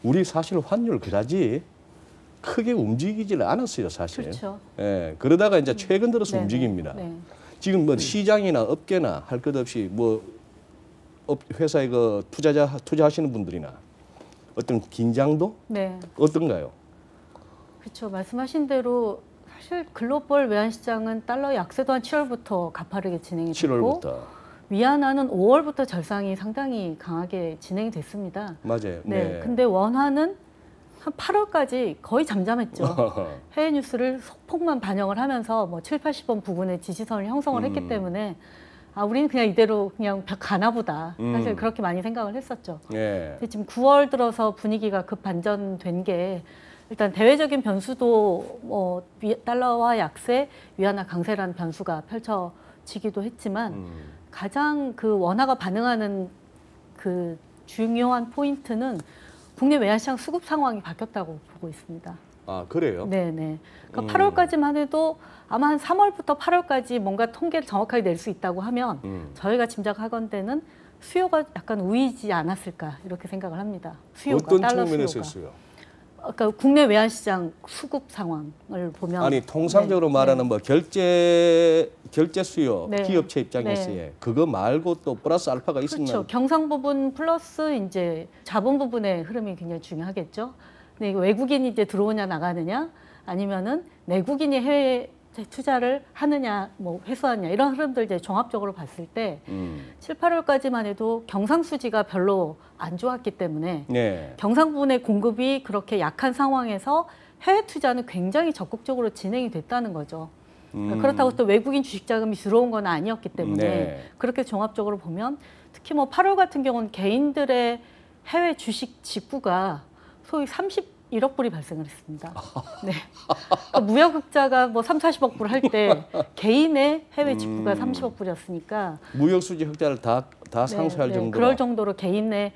우리 사실 환율 그다지 크게 움직이질 않았어요, 사실. 그렇죠. 예, 그러다가 이제 최근 들어서 네네. 움직입니다. 네. 지금 뭐 시장이나 업계나 할 것 없이 뭐 회사에 그 투자하시는 분들이나 어떤 긴장도 네. 어떤가요? 그렇죠. 말씀하신 대로 사실 글로벌 외환시장은 달러 약세도 한 7월부터 가파르게 진행이 됐고 7월부터. 위안화는 5월부터 절상이 상당히 강하게 진행이 됐습니다. 맞아요. 네. 근데 원화는 한 8월까지 거의 잠잠했죠. 해외 뉴스를 소폭만 반영을 하면서 뭐 7, 80원 부근에 지지선을 형성을 했기 때문에 아, 우리는 그냥 이대로 그냥 가나 보다. 사실 그렇게 많이 생각을 했었죠. 예. 근데 지금 9월 들어서 분위기가 급 반전된 게 일단 대외적인 변수도 뭐 달러화 약세, 위안화 강세라는 변수가 펼쳐지기도 했지만 가장 그 원화가 반응하는 그 중요한 포인트는 국내 외환시장 수급 상황이 바뀌었다고 보고 있습니다. 아, 그래요? 네네. 그러니까 8월까지만 해도 아마 한 3월부터 8월까지 뭔가 통계를 정확하게 낼 수 있다고 하면 저희가 짐작하건대는 수요가 약간 우위지 않았을까 이렇게 생각을 합니다. 수요가, 어떤 달러 측면에서 수요가. 있어요? 그러니까 국내 외환시장 수급 상황을 보면 아니 통상적으로 말하는 뭐 결제 수요 네. 기업체 입장에서의 네. 그거 말고 또 플러스 알파가 있었나? 그렇죠. 경상 부분 플러스 이제 자본 부분의 흐름이 굉장히 중요하겠죠. 근데 이거 외국인이 이제 들어오냐 나가느냐 아니면은 내국인이 해외 투자를 하느냐 뭐 회수하느냐 이런 흐름들 이제 종합적으로 봤을 때 7, 8월까지만 해도 경상수지가 별로 안 좋았기 때문에 네. 경상 부분의 공급이 그렇게 약한 상황에서 해외 투자는 굉장히 적극적으로 진행이 됐다는 거죠. 그렇다고 또 외국인 주식 자금이 들어온 건 아니었기 때문에 네. 그렇게 종합적으로 보면 특히 뭐 8월 같은 경우는 개인들의 해외 주식 직구가 소위 31억 불이 발생을 했습니다. 네. 그러니까 무역 흑자가 뭐 3, 40억 불 할 때 개인의 해외 직구가 30억 불이었으니까 무역 수지 흑자를 다 상쇄할 네, 정도로. 그럴 정도로 개인의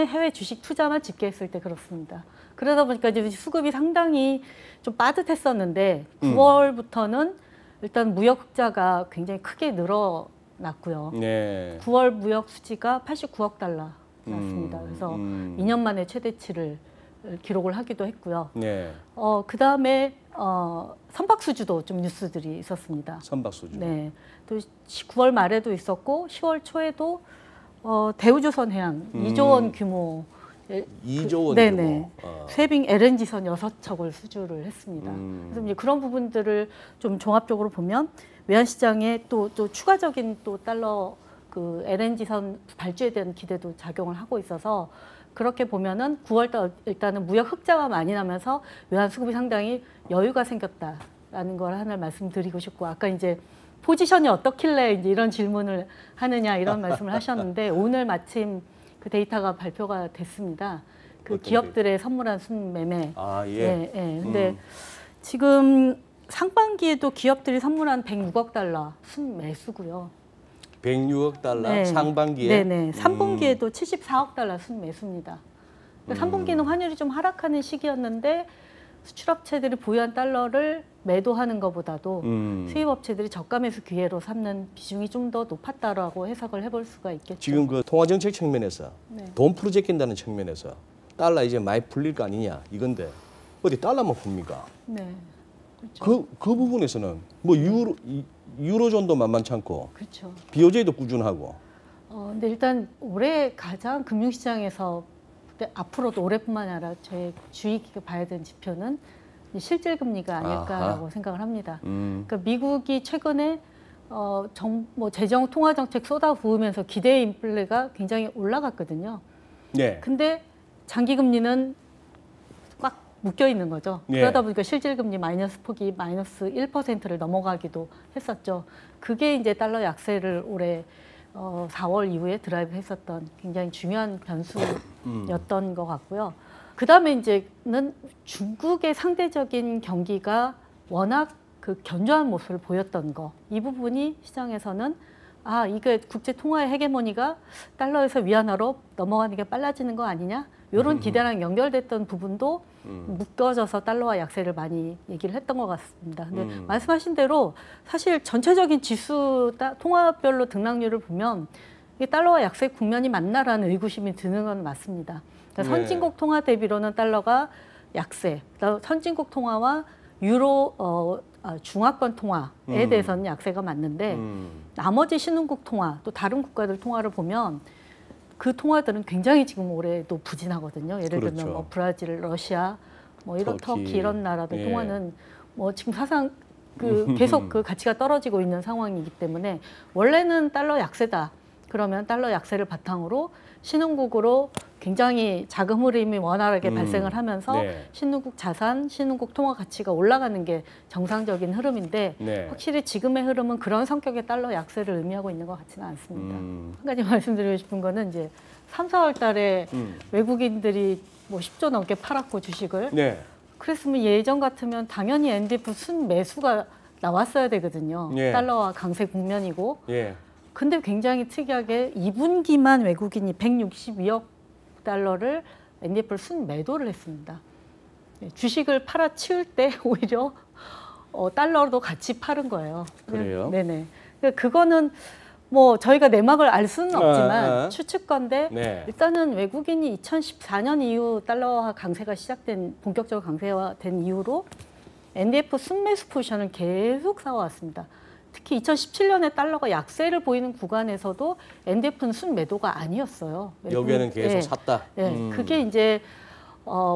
해외 주식 투자만 집계했을 때 그렇습니다. 그러다 보니까 이제 수급이 상당히 좀 빠듯했었는데 9월부터는 일단 무역 흑자가 굉장히 크게 늘어났고요. 네. 9월 무역 수지가 89억 달러 났습니다. 그래서 2년 만에 최대치를 기록을 하기도 했고요. 네. 그 다음에 선박수주도 좀 뉴스들이 있었습니다. 선박수주. 네. 또 9월 말에도 있었고 10월 초에도 대우조선해양 2조 원 규모 2조 원 네네. 규모. 쇠빙 LNG선 6척을 수주를 했습니다. 그래서 이제 그런 부분들을 좀 종합적으로 보면 외환시장에 또 추가적인 또 달러 그 LNG선 발주에 대한 기대도 작용을 하고 있어서 그렇게 보면은 9월 달 일단은 무역 흑자가 많이 나면서 외환 수급이 상당히 여유가 생겼다라는 걸 하나 말씀드리고 싶고 아까 이제 포지션이 어떻길래 이제 이런 질문을 하느냐 이런 말씀을 하셨는데 오늘 마침 그 데이터가 발표가 됐습니다. 그 기업들의 선물한 순매매. 아, 예. 예, 예. 근데 지금 상반기에도 기업들이 선물한 106억 달러 순매수고요. 106억 달러 네. 상반기에. 네네. 3분기에도 74억 달러 순매수입니다. 그러니까 3분기는 환율이 좀 하락하는 시기였는데 수출업체들이 보유한 달러를 매도하는 것보다도 수입업체들이 저가 매수 기회로 삼는 비중이 좀 더 높았다라고 해석을 해볼 수가 있겠죠. 지금 그 통화정책 측면에서 네. 돈 풀어 제낀다는 측면에서 달러 이제 많이 풀릴 거 아니냐 이건데 어디 달러만 풉니까? 네. 그렇죠. 그 부분에서는 뭐 유로존도 만만찮고 그렇죠. BOJ도 꾸준하고. 근데 일단 올해 가장 금융시장에서 앞으로도 올해뿐만 아니라 저희 주의 깊게 봐야 되는 지표는 실질 금리가 아닐까라고 생각을 합니다. 그러니까 미국이 최근에 뭐 재정 통화 정책 쏟아부으면서 기대 인플레가 굉장히 올라갔거든요. 네. 근데 장기 금리는 꽉 묶여 있는 거죠. 네. 그러다 보니까 실질 금리 마이너스 폭이 마이너스 1%를 넘어가기도 했었죠. 그게 이제 달러 약세를 올해 4월 이후에 드라이브했었던 굉장히 중요한 변수였던 것 같고요. 그 다음에 이제는 중국의 상대적인 경기가 워낙 그 견조한 모습을 보였던 거. 이 부분이 시장에서는 이게 국제 통화의 헤게모니가 달러에서 위안화로 넘어가는 게 빨라지는 거 아니냐? 이런 기대랑 연결됐던 부분도 묶어져서 달러와 약세를 많이 얘기를 했던 것 같습니다. 근데 말씀하신 대로 사실 전체적인 지수 통화별로 등락률을 보면 이게 달러와 약세 국면이 맞나라는 의구심이 드는 건 맞습니다. 그러니까 선진국 통화 대비로는 달러가 약세. 선진국 통화와 유로 중화권 통화에 대해서는 약세가 맞는데 나머지 신흥국 통화 또 다른 국가들 통화를 보면 그 통화들은 굉장히 지금 올해도 부진하거든요. 예를 그렇죠. 들면 뭐 브라질, 러시아, 뭐 이런 터키 이런 나라들 예. 통화는 뭐 지금 사상 계속 그 가치가 떨어지고 있는 상황이기 때문에 원래는 달러 약세다. 그러면 달러 약세를 바탕으로 신흥국으로 굉장히 자금 흐름이 원활하게 발생을 하면서 네. 신흥국 자산, 신흥국 통화 가치가 올라가는 게 정상적인 흐름인데 네. 확실히 지금의 흐름은 그런 성격의 달러 약세를 의미하고 있는 것 같지는 않습니다. 한 가지 말씀드리고 싶은 거는 이제 3, 4월 달에 외국인들이 뭐 10조 넘게 팔았고 주식을 네. 그랬으면 예전 같으면 당연히 NDF 순매수가 나왔어야 되거든요. 예. 달러와 강세 국면이고. 예. 근데 굉장히 특이하게 2분기만 외국인이 162억 달러를 NDF를 순매도를 했습니다. 주식을 팔아치울 때 오히려 달러도 같이 팔은 거예요. 그래요? 네네. 그거는 뭐 저희가 내막을 알 수는 없지만 추측건데 네. 일단은 외국인이 2014년 이후 달러화 강세가 시작된 본격적으로 강세가 된 이후로 NDF 순매수 포지션을 계속 사와왔습니다. 특히 2017년에 달러가 약세를 보이는 구간에서도 NDF는 순매도가 아니었어요. 여기에는 계속 네. 샀다. 네. 그게 이제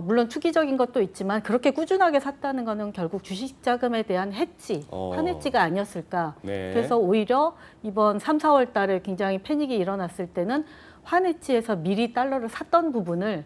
물론 투기적인 것도 있지만 그렇게 꾸준하게 샀다는 거는 결국 주식 자금에 대한 해지, 환해지가 아니었을까. 네. 그래서 오히려 이번 3, 4월 달에 굉장히 패닉이 일어났을 때는 환해지에서 미리 달러를 샀던 부분을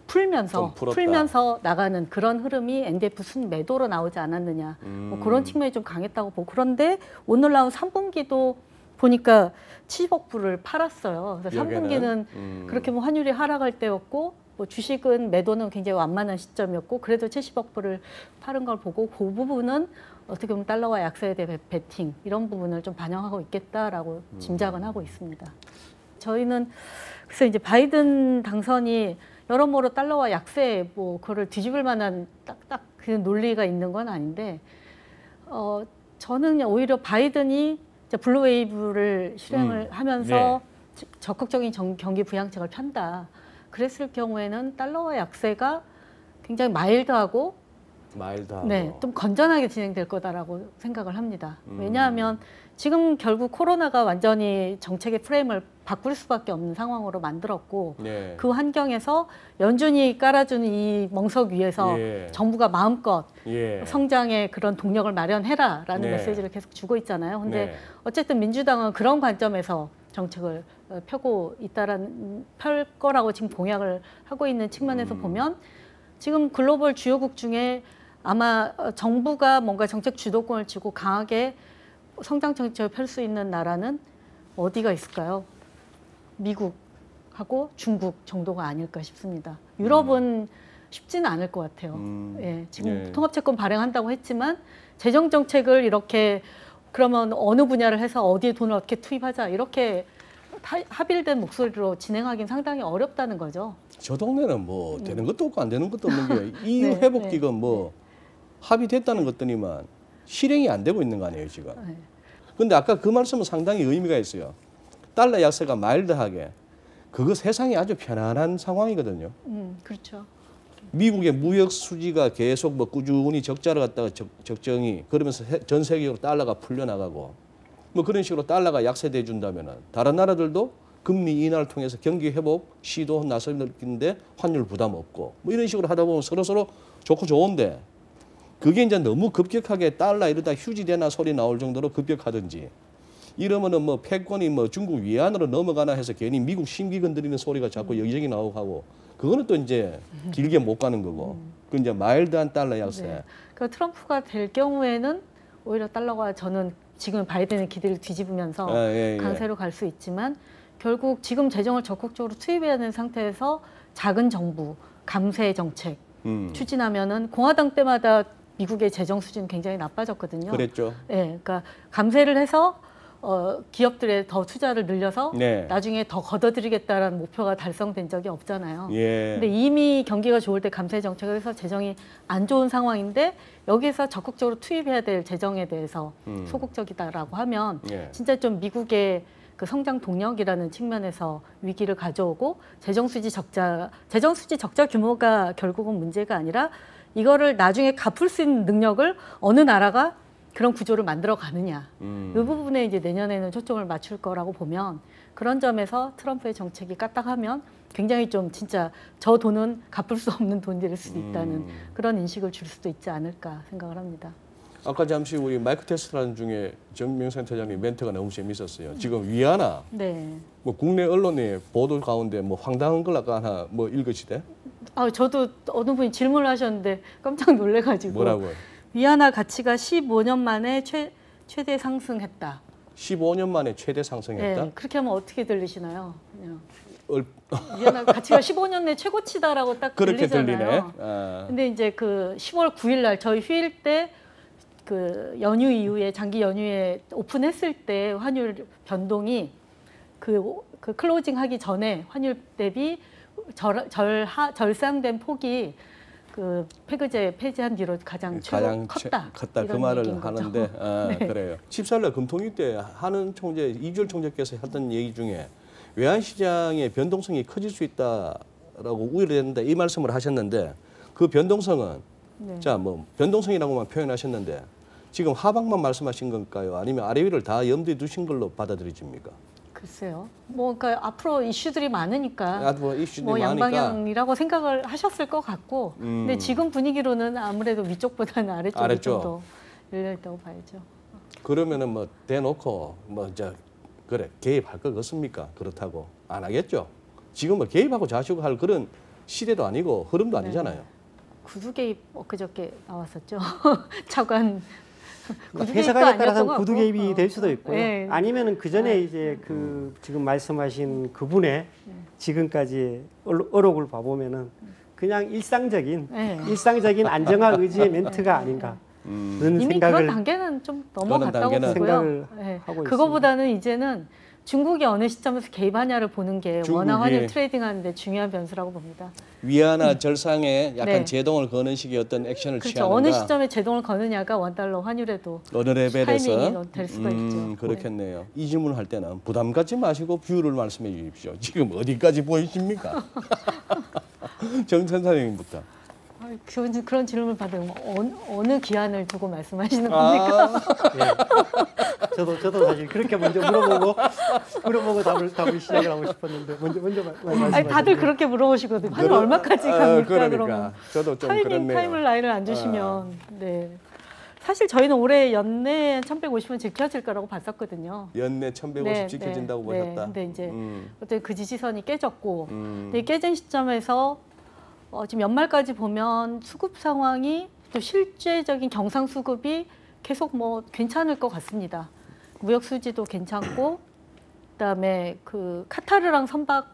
풀면서 나가는 그런 흐름이 NDF 순매도로 나오지 않았느냐. 뭐 그런 측면이 좀 강했다고 보고. 그런데 오늘 나온 3분기도 보니까 70억 불을 팔았어요. 그래서 3분기는 그렇게 뭐 환율이 하락할 때였고 뭐 주식은 매도는 굉장히 완만한 시점이었고 그래도 70억 불을 파는 걸 보고 그 부분은 어떻게 보면 달러와 약세에 대한 베팅 이런 부분을 좀 반영하고 있겠다라고 짐작은 하고 있습니다. 저희는 그래서 이제 바이든 당선이 여러모로 달러와 약세 뭐 그거를 뒤집을 만한 딱딱 그 논리가 있는 건 아닌데 저는 오히려 바이든이 이제 블루웨이브를 실행을 하면서 네. 적극적인 경기 부양책을 편다. 그랬을 경우에는 달러와 약세가 굉장히 마일드하고 네, 좀 건전하게 진행될 거다라고 생각을 합니다. 왜냐하면 지금 결국 코로나가 완전히 정책의 프레임을 바꿀 수밖에 없는 상황으로 만들었고 네. 그 환경에서 연준이 깔아주는 이 멍석 위에서 정부가 마음껏 성장의 그런 동력을 마련해라라는 메시지를 계속 주고 있잖아요. 근데 어쨌든 민주당은 그런 관점에서 정책을 펴고 펼 거라고 지금 공약을 하고 있는 측면에서 보면 지금 글로벌 주요국 중에 아마 정부가 뭔가 정책 주도권을 쥐고 강하게 성장 정책을 펼 수 있는 나라는 어디가 있을까요? 미국하고 중국 정도가 아닐까 싶습니다. 유럽은 쉽지는 않을 것 같아요. 예, 지금 통합채권 발행한다고 했지만 재정 정책을 이렇게 그러면 어느 분야를 해서 어디에 돈을 어떻게 투입하자 이렇게 합일된 목소리로 진행하기는 상당히 어렵다는 거죠. 저 동네는 뭐 되는 것도 없고 안 되는 것도 없는 게 EU 회복 기금 뭐 합의됐다는 것더니만 실행이 안 되고 있는 거 아니에요 지금. 그런데 아까 그 말씀은 상당히 의미가 있어요. 달러 약세가 마일드하게 그거 세상이 아주 편안한 상황이거든요. 그렇죠. 미국의 무역 수지가 계속 뭐 꾸준히 적자를 갖다가 적정히 그러면서 전 세계적으로 달러가 풀려나가고 뭐 그런 식으로 달러가 약세돼 준다면은 다른 나라들도 금리 인하를 통해서 경기 회복 시도 나서는데 환율 부담 없고 뭐 이런 식으로 하다 보면 서로 좋고 좋은데 그게 이제 너무 급격하게 달러 이러다 휴지되나 소리 나올 정도로 급격하든지 이러면은 뭐 패권이 뭐 중국 위안으로 넘어가나 해서 괜히 미국 심기 건드리는 소리가 자꾸 여기저기 나오고 하고 그거는 또 이제 길게 못 가는 거고 그 이제 마일드한 달러 약세. 네. 그 트럼프가 될 경우에는 오히려 달러가 저는 지금 바이든의 기대를 뒤집으면서 강세로 갈 수 있지만 결국 지금 재정을 적극적으로 투입해야 되는 상태에서 작은 정부 감세 정책 추진하면은 공화당 때마다 미국의 재정 수준이 굉장히 나빠졌거든요. 그랬죠. 네, 그러니까 감세를 해서 기업들의 더 투자를 늘려서 나중에 더 걷어들이겠다라는 목표가 달성된 적이 없잖아요. 근데 이미 경기가 좋을 때 감세 정책을 해서 재정이 안 좋은 상황인데 여기에서 적극적으로 투입해야 될 재정에 대해서 소극적이다라고 하면 진짜 좀 미국의 그 성장 동력이라는 측면에서 위기를 가져오고 재정 수지 적자 규모가 결국은 문제가 아니라 이거를 나중에 갚을 수 있는 능력을 어느 나라가 그런 구조를 만들어 가느냐. 이 부분에 이제 내년에는 초점을 맞출 거라고 보면 그런 점에서 트럼프의 정책이 까딱하면 굉장히 좀 진짜 저 돈은 갚을 수 없는 돈이 될 수도 있다는 그런 인식을 줄 수도 있지 않을까 생각을 합니다. 아까 잠시 우리 마이크 테스트라는 중에 정명선 회장님 멘트가 너무 재밌었어요. 지금 위안화 네. 뭐 국내 언론의 보도 가운데 뭐 황당한 걸 아까 하나 뭐 읽으시대? 아, 저도 어느 분이 질문을 하셨는데 깜짝 놀래가지고. 뭐라고요? 위안화 가치가 15년 만에 최대 상승했다. 15년 만에 최대 상승했다? 네, 그렇게 하면 어떻게 들리시나요? 위안화 가치가 15년 내 최고치다라고 딱 그렇게 들리잖아요. 들리네. 아. 근데 이제 그 10월 9일 날 저희 휴일 때 그 연휴 이후에 장기 연휴에 오픈했을 때 환율 변동이 그 클로징 하기 전에 환율 대비 절상된 폭이 그 폐기제 폐지한 뒤로 가장 컸다. 컸다. 그 말을 하는데 아, 네. 그래요. 14일 금통위 때 한은 총재 이주열 총재께서 했던 얘기 중에 외환 시장의 변동성이 커질 수 있다라고 우려했는데 이 말씀을 하셨는데 그 변동성은 네. 자, 뭐 변동성이라고만 표현하셨는데 지금 하방만 말씀하신 건가요? 아니면 아래 위를 다 염두에 두신 걸로 받아들여집니까? 글쎄요. 뭐 그러니까 앞으로 이슈들이 많으니까 뭐 양방향이라고 생각을 하셨을 것 같고, 근데 지금 분위기로는 아무래도 위쪽보다는 아래쪽이 좀 더 열려 있다고 봐야죠. 그러면은 뭐 대놓고 뭐 이제 그래 개입할 것 같습니까? 그렇다고 안 하겠죠. 지금 뭐 개입하고 자시고 할 그런 시대도 아니고 흐름도 아니잖아요. 구두 개입 엊그저께 나왔었죠. 차관. 회사가에 따라서는 구두 개입이 될 수도 있고요. 네. 아니면은 그 전에 이제 그 지금 말씀하신 그분의 지금까지 어록을 봐보면은 그냥 일상적인 안정화 의지의 멘트가 아닌가. 이미 생각을 그런 단계는 좀 넘어갔다고 보고요. 네. 하고 그거보다는 이제는 중국이 어느 시점에서 개입하냐를 보는 게 원화 환율 트레이딩하는데 중요한 변수라고 봅니다. 위안화 절상에 약간 제동을 거는 식의 어떤 액션을 취하는가. 어느 시점에 제동을 거느냐가 원달러 환율에도 어느 레벨에서 타이밍이 될 수가 있죠. 그렇겠네요. 이 질문을 할 때는 부담 갖지 마시고 뷰를 말씀해 주십시오. 지금 어디까지 보이십니까? 정 선생님부터. 그런 질문을 받으면 어느 기한을 두고 말씀하시는 겁니까? 예. 저도 사실 그렇게 먼저 물어보고 답을 시작을 하고 싶었는데 먼저 말씀하시죠. 아니, 다들 그렇게 물어보시거든요. 환율 얼마까지 갑니까? 그러니까. 그러면 저도 좀 그렇네요. 타임라인을 안 주시면 네. 사실 저희는 올해 연내 1,150원 지켜질 거라고 봤었거든요. 연내 1,150 지켜진다고 보셨다. 근데 이제 어떤 그 지지선이 깨졌고, 근데 깨진 시점에서 지금 연말까지 보면 수급 상황이 또 실제적인 경상 수급이 계속 뭐 괜찮을 것 같습니다. 무역 수지도 괜찮고, 그다음에 그 카타르랑 선박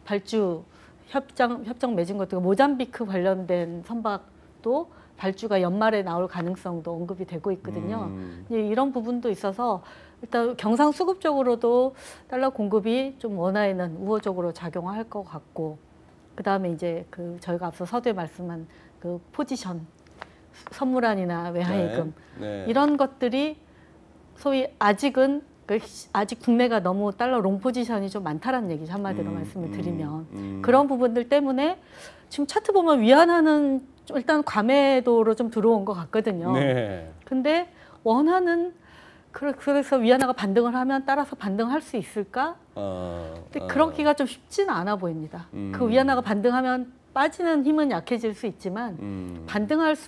발주 협정 맺은 것도 모잠비크 관련된 선박도 발주가 연말에 나올 가능성도 언급이 되고 있거든요. 이런 부분도 있어서 일단 경상 수급적으로도 달러 공급이 좀 원화에는 우호적으로 작용할 것 같고, 그다음에 이제 그 저희가 앞서 서두에 말씀한 그 포지션, 선물안이나 외화예금 이런 것들이 소위 아직은 아직 국내가 너무 달러 롱 포지션이 좀 많다라는 얘기죠. 한마디로 말씀을 드리면 그런 부분들 때문에 지금 차트 보면 위안화는 좀 일단 과매도로 좀 들어온 것 같거든요. 근데 원화는 그래서 위안화가 반등을 하면 따라서 반등할 수 있을까? 근데 그러기가 좀 쉽지는 않아 보입니다. 그 위안화가 반등하면 빠지는 힘은 약해질 수 있지만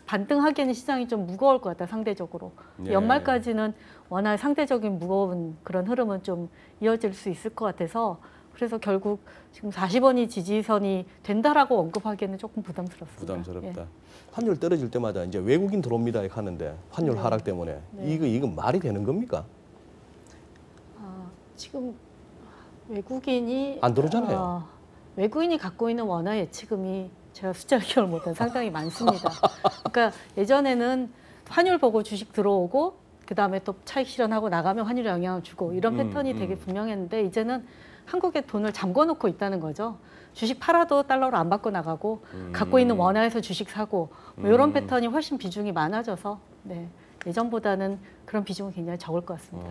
반등하기에는 시장이 좀 무거울 것 같다, 상대적으로. 연말까지는 원화의 상대적인 무거운 그런 흐름은 좀 이어질 수 있을 것 같아서 그래서 결국 지금 40원이 지지선이 된다라고 언급하기에는 조금 부담스럽습니다. 부담스럽다. 환율 떨어질 때마다 이제 외국인 들어옵니다 하는데 환율 하락 때문에 이거 말이 되는 겁니까? 지금 외국인이 안 들어오잖아요. 외국인이 갖고 있는 원화 예치금이 제가 숫자를 기억을 못한 상당히 많습니다. 그러니까 예전에는 환율 보고 주식 들어오고 그 다음에 또 차익 실현하고 나가면 환율에 영향을 주고 이런 패턴이 되게 분명했는데 이제는 한국에 돈을 잠궈놓고 있다는 거죠. 주식 팔아도 달러로 안 받고 나가고 갖고 있는 원화에서 주식 사고 뭐 이런 패턴이 훨씬 비중이 많아져서 예전보다는 그런 비중은 굉장히 적을 것 같습니다.